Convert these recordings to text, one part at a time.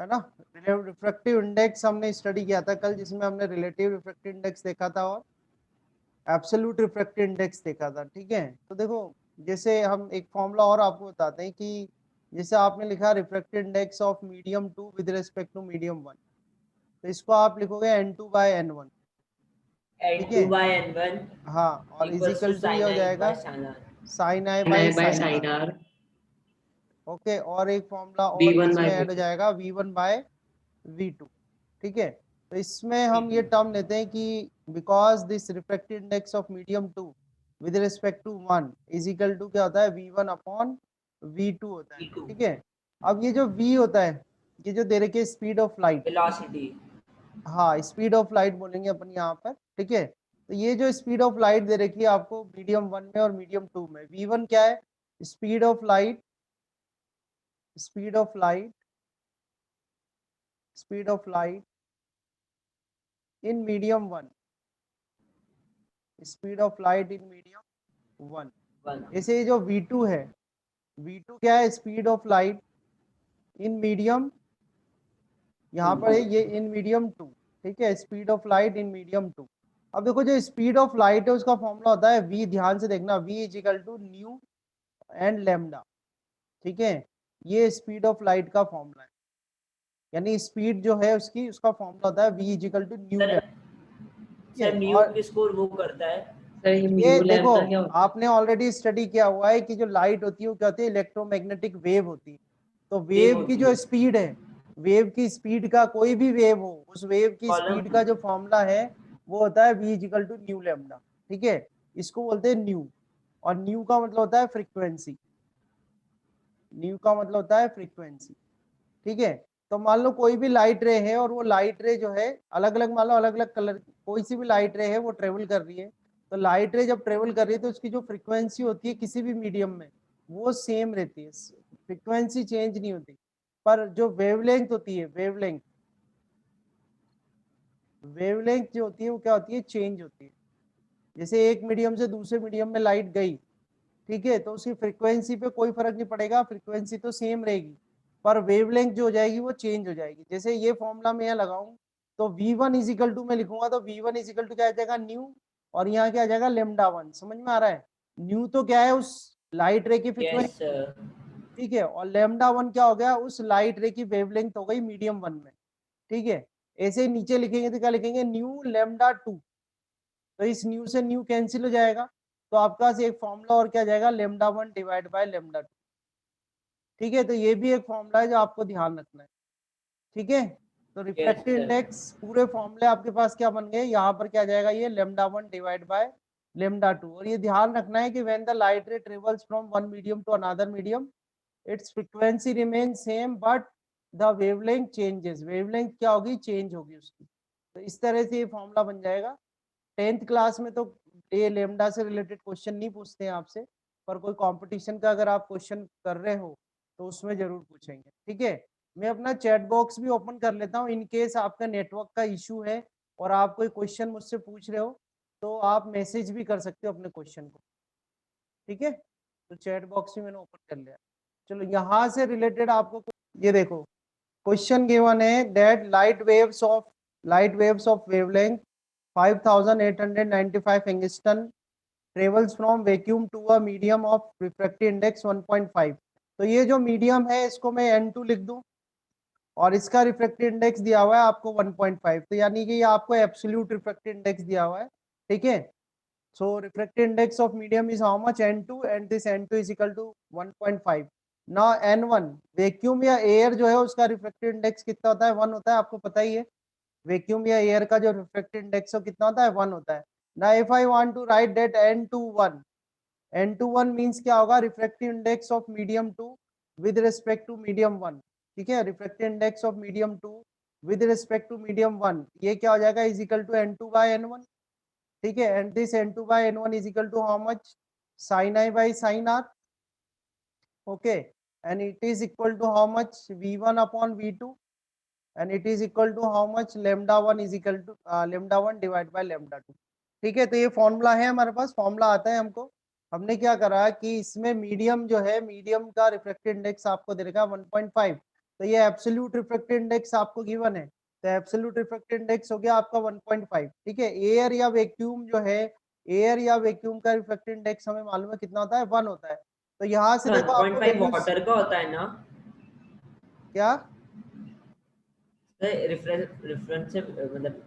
है ना। Refractive index हमने स्टडी किया था कल, जिसमें हमने रिलेटिव रिफ्रैक्टिव इंडेक्स देखा था और एब्सोल्यूट रिफ्रैक्टिव इंडेक्स देखा था। ठीक है, तो देखो जैसे हम एक फॉर्मूला और आपको बताते हैं कि जैसे आपने लिखा refractive index of medium 2 with respect to medium 1, तो इसको आप लिखोगे n2/n1। ठीक है, n2/n1 हाँ, और equals to इजिकल टू ये sin हो i by जाएगा sin r, sin i sin by i by sin sin r। r, okay, और एक फॉर्मूला और v1 by इसमें ऐड हो v2। जाएगा v1/v2। ठीक है, तो इसमें हम ये v2 टर्म लेते हैं कि because this refractive index of medium 2 with respect to 1 is equal to क्या होता है v1/v2 होता है। v2 ठीक है, अब ये जो v होता है, ये जो दे रखे है स्पीड ऑफ लाइट, velocity। हाँ स्पीड ऑफ लाइट बोलेंगे अपन यहाँ पर। ठीक है, तो ये जो स्पीड ऑफ लाइट दे रखी है आपको मीडियम 1 में और मीडियम 2 में, v1 क्या है, speed of light, speed of light, speed of light in medium 1, speed of light in medium 1। 1 ऐसे ये जो v2 है, v2 क्या है, speed of light in medium, यहाँ पर है ये इन मीडियम 2। ठीक है, speed of light in medium 2। अब देखो जो स्पीड ऑफ लाइट है उसका फॉर्मूला होता है v, ध्यान से देखना, v is equal to nu and lambda. ठीक है, ये स्पीड ऑफ लाइट का फॉर्मूला है, यानी स्पीड जो है उसकी, उसका फॉर्मूला होता है v is equal to nu sir, lambda. ठीक है, सर म्यू और किसको वो करता है? सर ये ये म्यू देखो लैम्डा क्या होता है? आपने ऑलरेडी स्टडी किया हुआ है कि जो लाइट होती है वो क्या होती है, इलेक्ट्रोमैग्नेटिक वेव होती है। तो वेव वेव की होती जो है स्पीड है, वेव की स्पीड का, कोई भी वेव हो, उस वेव की कॉलम। स्पीड का जो फॉर्मूला है वो होता है v equal to nu lambda. ठीक है, इसको बोलते हैं न्यू, और न्यू का मतलब होता है फ्रीक्वेंसी, न्यू का मतलब होता है फ्रीक्वेंसी। ठीक है, तो मान लो कोई भी लाइट रे है और वो लाइट रे जो है अलग अलग, मान लो अलग अलग कलर, कोई सी भी लाइट रे है वो ट्रेवल कर रही है, तो लाइट रे जब ट्रेवल कर रही है तो उसकी जो फ्रीक्वेंसी होती है किसी भी मीडियम में वो सेम रहती है, फ्रीक्वेंसी चेंज नहीं होती। पर जो वेवलेंथ होती है, वेवलेंथ, वेवलेंथ जो होती है वो क्या होती है, चेंज होती है। जैसे एक मीडियम से दूसरे मीडियम में लाइट गई, ठीक है, तो उसकी फ्रीक्वेंसी पे कोई फर्क नहीं पड़ेगा, फ्रीक्वेंसी तो सेम रहेगी, पर वेवलेंथ जो हो जाएगी वो चेंज हो जाएगी। जैसे ये फॉर्मूला मैं यहाँ लगाऊं तो v1 इज इक्वल टू, मैं लिखूंगा तो v1 इज इक्वल टू क्या आ जाएगा, न्यू, और यहाँ क्या आ जाएगा λ1। समझ में आ रहा है, न्यू तो क्या है, उस लाइट रे की यस फ्रीक्वेंसी। सर। ठीक है, और λ1 क्या हो गया, उस लाइट रे की वेवलेंथ हो गई मीडियम 1 में। ठीक है, ऐसे ही नीचे लिखेंगे तो क्या लिखेंगे, न्यू λ2, तो इस न्यू से न्यू कैंसिल हो जाएगा, तो आपके पास एक फॉर्मूला और क्या जाएगा, λ1 डिवाइड बाय λ2। ठीक है, तो ये भी एक फॉर्मूला है जो आपको ध्यान रखना है। ठीक है, तो यस रिफ्रैक्टिव सर। इंडेक्स पूरे फॉर्मूले आपके पास क्या बन गए, यहाँ पर क्या जाएगा, ये λ1 डिवाइड बाय λ2। और ये ध्यान रखना है कि when the light ray travels from one medium to another medium, its frequency remain same but the wavelength changes, wavelength क्या होगी, चेंज होगी उसकी। तो इस तरह से ये फॉर्मूला बन जाएगा। 10th क्लास में तो ये लेमडा से रिलेटेड क्वेश्चन नहीं पूछते हैं आपसे, पर कोई कंपटीशन का अगर आप क्वेश्चन कर रहे हो तो उसमें जरूर पूछेंगे। ठीक है, मैं अपना चैट बॉक्स भी ओपन कर लेता हूँ, इन केस आपका नेटवर्क का इशू है और आप कोई क्वेश्चन मुझसे पूछ रहे हो तो आप मैसेज भी कर सकते हो अपने क्वेश्चन को। ठीक है, तो चैट बॉक्स भी मैंने ओपन कर लिया। चलो यहाँ से रिलेटेड आपको ये देखो, क्वेश्चन गिवन है that light waves of wavelength 5895 एंगस्टन travels from vacuum to a medium of refractive index 1.5। तो ये जो मीडियम है इसको मैं n2 लिख दूं और इसका रिफ्रैक्टिव इंडेक्स दिया हुआ है आपको 1.5, तो यानी कि ये आपको एब्सोल्यूट रिफ्रैक्टिव इंडेक्स दिया हुआ है। ठीक है, so refractive index of medium is how much, n2, and this n2 is equal to 1.5। Now n1, vacuum या एयर जो है उसका रिफ्रैक्टिव इंडेक्स कितना होता है, 1 होता है, आपको पता ही है। वैक्यूम या एयर का जो रिफ्रैक्टिव इंडेक्स हो कितना होता है, 1 होता है। ना if I want to write that n21, n21 means क्या होगा, refractive index of medium 2 with respect to medium 1। ठीक है, refractive index of medium 2 with respect to medium 1, ये क्या हो जाएगा, इज इक्वल टू n2/n1। ठीक है, and this n2/n1 is equal to how much, sin i by sin r। Okay, and it is equal to how much, v1/v2, and it is equal to how much, λ1 is equal to λ1 divide by λ2। ठीक है, तो ये formula है हमारे पास, formula आता है हमको। हमने क्या करा कि इसमें मीडियम जो है, मीडियम का रिफ्रैक्टिव इंडेक्स आपको दे रखा है 1.5, तो ये एब्सोल्यूट रिफ्रैक्टिव इंडेक्स आपको गिवन है, तो एब्सोल्यूट रिफ्रैक्टिव इंडेक्स हो गया आपका 1.5। ठीक है, एयर या वैक्यूम जो है, एयर या वैक्यूम का रिफ्रैक्टिव इंडेक्स हमें मालूम है कितना होता है, 1 होता है। तो यहाँ से देखो आपको 1.5 वैल्यूज वाटर का होता है ना, क्या, रेफरेंस से मतलब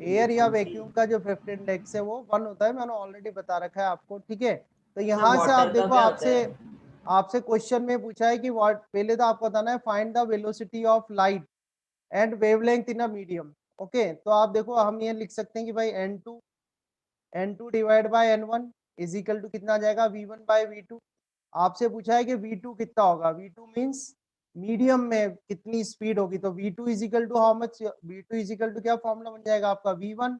एयर या डिफरेंस ही। वैक्यूम का जो रिफ्रैक्टिव इंडेक्स है वो 1 होता है, मैंने ऑलरेडी बता रखा है आपको। ठीक है, तो सर यहाँ से आप वाटर का देखो, क्या होता आपसे है? आपसे क्वेश्चन में पूछा है कि व्हाट, पहले तो आपको बताना है find the velocity of light and wavelength in a medium. Okay, तो आप देखो हम ये लिख सकते हैं कि भाई n2 divide by n1 is equal to कितना आ जाएगा, v1 बाय v2। आपसे पूछा है कि v2 कितना होगा, v2 मींस मीडियम में कितनी स्पीड होगी, तो v2 is equal to how much, v2 is equal to क्या फॉर्मूला बन जाएगा आपका, v1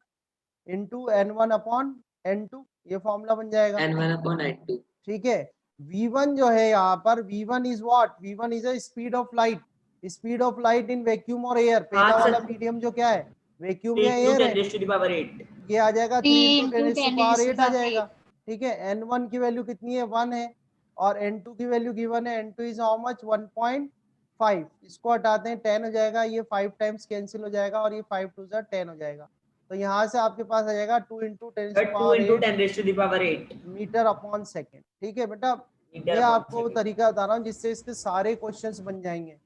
into n1 upon n2, ये फॉर्मूला बन जाएगा। n1/n2। ठीक है, v1 जो है यहाँ पर, v1 is what, v1 is a speed of light, speed of light in vacuum और एयर। हाँ पहला वाला सर, मीडियम जो क्या है, वैक्यूम 3 या into एयर है, 10⁸ ये आ जाएगा 3 3 into ten into is to 10 power raised to 8 आ power जाएगा। 8. ठीक है, n1 की वैल्यू कितनी है, 1 है, और n2 की वैल्यू गिवन है, n2 इज हाउ मच, 1.5। इसको हटाते हैं 10 हो जाएगा, ये 5 टाइम्स कैंसिल हो जाएगा, और ये 5 टू 10 हो जाएगा। तो यहाँ से आपके पास आ जाएगा 2 into ten is to 2 power into 8 10⁸ metre upon second. ठीक है बेटा, मीटर ये अपॉन आपको सेकेंड। तरीका बता रहा हूँ जिससे इसके सारे क्वेश्चंस बन जाएंगे।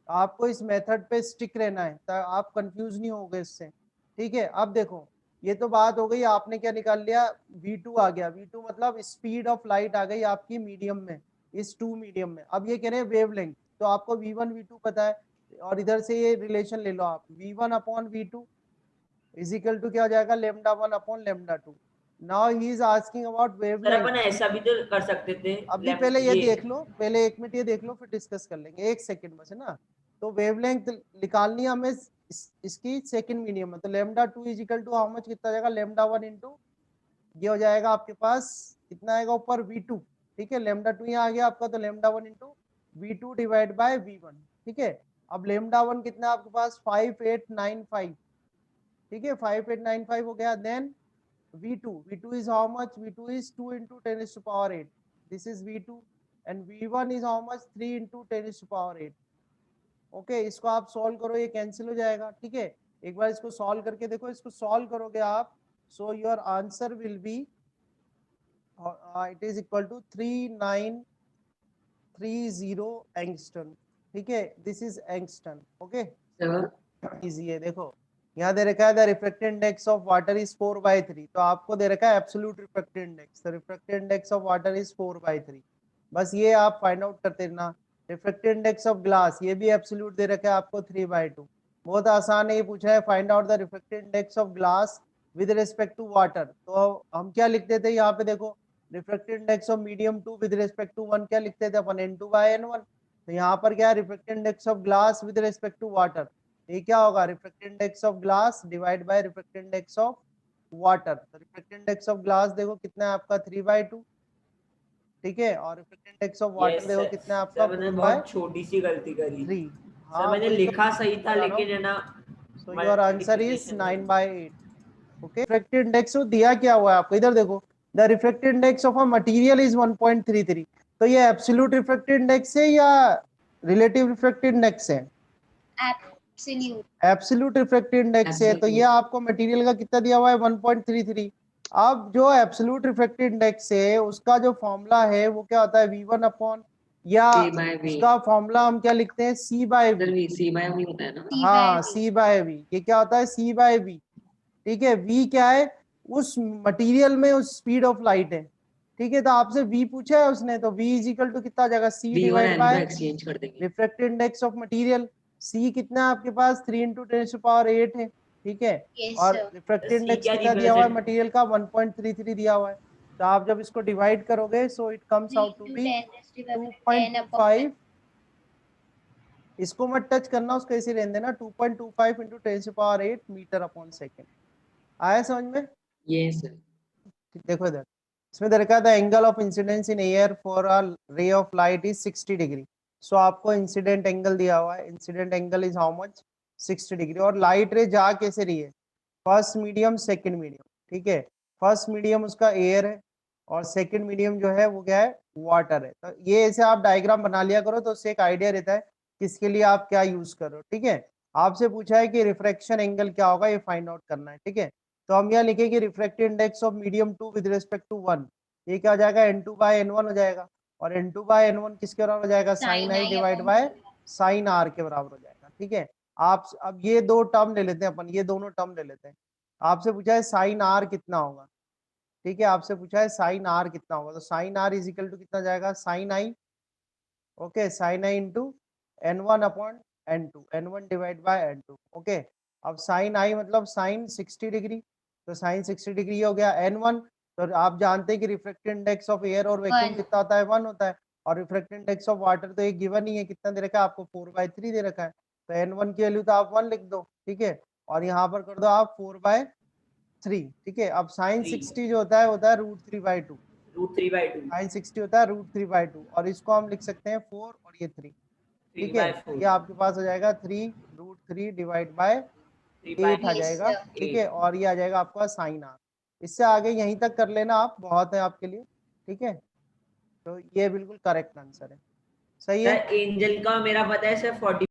आपको इस मेथड पे स्टिक रहना है, आप कंफ्यूज नहीं होगे इससे। ठीक है, अब देखो, ये तो बात हो गई, आपने क्या निकाल लिया, v2 आ गया, v2 मतलब स्पीड ऑफ लाइट आ गई आपकी मीडियम में, इस 2 मीडियम में। अब ये कह रहे हैं वेवलेंथ, तो आपको v1 v2 पता है, और इधर से ये रिलेशन ले लो आप, v1 upon v2 is equal to क्या हो जाएगा, λ1 upon λ2। Now he is asking about sir wavelength. अपन ऐसा भी तो कर सकते थे, अभी पहले ये देख लो, पहले 1 मिनट ये देख लो, फिर डिस्कस कर लेंगे, 1 सेकंड बस है ना। तो वेवलेंथ निकालनी है हमें इसकी सेकंड मीडियम में, तो λ2 is equal to how much, कितना जाएगा, λ1 इंटू, ये हो जाएगा आपके पास कितना आएगा ऊपर, v2। ठीक है, λ2 यहाँ आ गया आपका, तो λ1 into v2 divide by v1। ठीक है, अब λ1 कितना आपके पास, 5895। ठीक है, 5895 हो गया। Then v2 is how much, v2 is 2 into 10 is to power 8, this is v2, and v1 is how much, 3 into 10 is to power 8। Okay, इसको आप सॉल्व करो, ये कैंसिल हो जाएगा। ठीक है, एक बार इसको सॉल्व करके देखो, इसको सॉल्व करोगे आप, so your answer will be, it is equal to 3930 angstrom. ठीक है, this is angstrom. Okay, sir easy है। देखो यहाँ दे रखा है the refractive index of water is 4/3, तो आपको दे रखा है एब्सोल्यूट रिफ्रैक्टिव इंडेक्स, तो refractive index of water is 4/3। बस ये आप फाइंड आउट करते रहना। रिफ्रैक्टिव इंडेक्स ऑफ ग्लास, ये भी एब्सोल्यूट दे रखा है आपको 3/2। बहुत आसान है, ये पूछा है find out the refractive index of glass with respect to water. तो हम क्या लिखते थे यहाँ पे, देखो refractive index of medium 2 with respect to 1 क्या लिखते थे अपन, n2/n1। तो यहाँ पर क्या है, refractive index of glass with respect to water, ये क्या होगा, refractive index of glass divide by refractive index of water. तो रिफ्रैक्टिव इंडेक्स ऑफ ग्लास देखो कितना है आपका, 3/2। ठीक है, और refractive index of water yes देखो सर। कितना है आपका, सर मैंने बहुत 4/3। छोटी सी गलती करी। सर हाँ मैंने वही तो लिखा सही था, बता रहा लेकिन हूँ। है ना सो योर आंसर इज मल्टीप्लिकेशन में। 9/8। ओके, रिफ्रैक्टिव इंडेक्स दिया क्या हुआ है आपको, इधर देखो, the refractive index of a material is 1.33। तो ये एब्सोल्यूट रिफ्रैक्टिव इंडेक्स है या रिलेटिव रिफ्रैक्टिव इंडेक्स है, Absolute. एब्सोल्यूट रिफ्रैक्टिव इंडेक्स है। तो ये एब्सोल्यूट। आपको मटेरियल का कितना दिया हुआ है, 1.33। अब जो एब्सोल्यूट रिफ्रैक्टिव इंडेक्स है उसका जो फॉर्मूला है वो क्या होता है, v1 अपॉन, या c/v। उसका फॉर्मूला हम क्या लिखते हैं, c/v। सर v c/v होता है ना? C by हाँ, V. c/v, ये क्या होता है, c/v। ठीक है, v क्या है, उस मटेरियल में उस स्पीड ऑफ लाइट है। ठीक है, तो आपसे v पूछा है उसने, तो v इज इक्वल टू कितना आ जाएगा, c v और डिवाइड n को बाय एक्सचेंज कर देंगे। Refractive index of material. c कितना है आपके पास, 3 इंटू 10⁸ है। ठीक है, Yes, और sir. रिफ्रैक्टिव c इंडेक्स क्या कितना दिया हुआ है रिप्रेजेंट? मटेरियल का, 1.33 दिया हुआ है। तो आप जब इसको डिवाइड करोगे, so it comes 3 out to into be 10 raised to the 10 upon 2.25। इसको मत टच करना, उसको ऐसे रहने देना, 2.25 इंटू 10⁸ मीटर अपॉन सेकेंड। आया समझ में। ये सर। देखो इधर, इसमें दे रखा है the angle of incidence in air for a ray of light is 60 degree. So आपको इंसिडेंट एंगल दिया हुआ है, incident angle is how much, 60 degree. और लाइट रे जा कैसे रही है, फर्स्ट मीडियम सेकंड मीडियम। ठीक है, फर्स्ट मीडियम उसका एयर है, और सेकंड मीडियम जो है वो क्या है, वाटर है। तो ये ऐसे आप डायग्राम बना लिया करो, तो उससे एक आइडिया रहता है किसके लिए आप क्या यूज कर रहे हो, ठीक है। आपसे पूछा है कि रिफ्रैक्शन एंगल क्या होगा, ये फाइंड आउट करना है, ठीक है। तो हम यहाँ लिखेंगे refractive index of medium 2 with respect to 1, ये क्या हो जाएगा n2 बाय n1 हो जाएगा, और n2 बाय n1 किसके बराबर हो जाएगा, sine I divide by sine R के बराबर हो जाएगा, ठीक है। आप अब ये दो टर्म ले लेते हैं अपन, ये दोनों टर्म ले लेते हैं। आपसे पूछा है साइन आर कितना होगा, ठीक है, आपसे पूछा है साइन आर कितना होगा, तो sine R is equal to कितना जाएगा, sine I, okay, sine I into n1 upon n2, n1 divide by n2, okay. अब साइन आई मतलब साइन 60 डिग्री, तो साइन 60 डिग्री हो गया n1। तो आप जानते हैं कि रिफ्रैक्टिव इंडेक्स ऑफ एयर और वैक्यूम One. कितना होता है, 1 होता है, और रिफ्रैक्टिव इंडेक्स ऑफ वाटर तो एक गिवन ही है, कितना दे रखा है आपको, 4/3 दे रखा है, तो n1 की वैल्यू तो आप 1 लिख दो, ठीक है, और यहाँ पर कर दो आप 4/3, ठीक है। अब साइन 60 जो होता है √3/2, √3/2 साइन 60 होता है √3/2, और इसको हम लिख सकते हैं 4 और ये 3, ठीक है। 3/4 ये आपके पास हो जाएगा 3 √3 डिवाइड बाय 8 आ Yes, जाएगा, sir. ठीक है, और ये आ जाएगा आपका साइन आर। इससे आगे यहीं तक कर लेना आप, बहुत है आपके लिए, ठीक है। तो ये बिल्कुल करेक्ट आंसर है, सही है। सर एंजल का मेरा पता है सर 40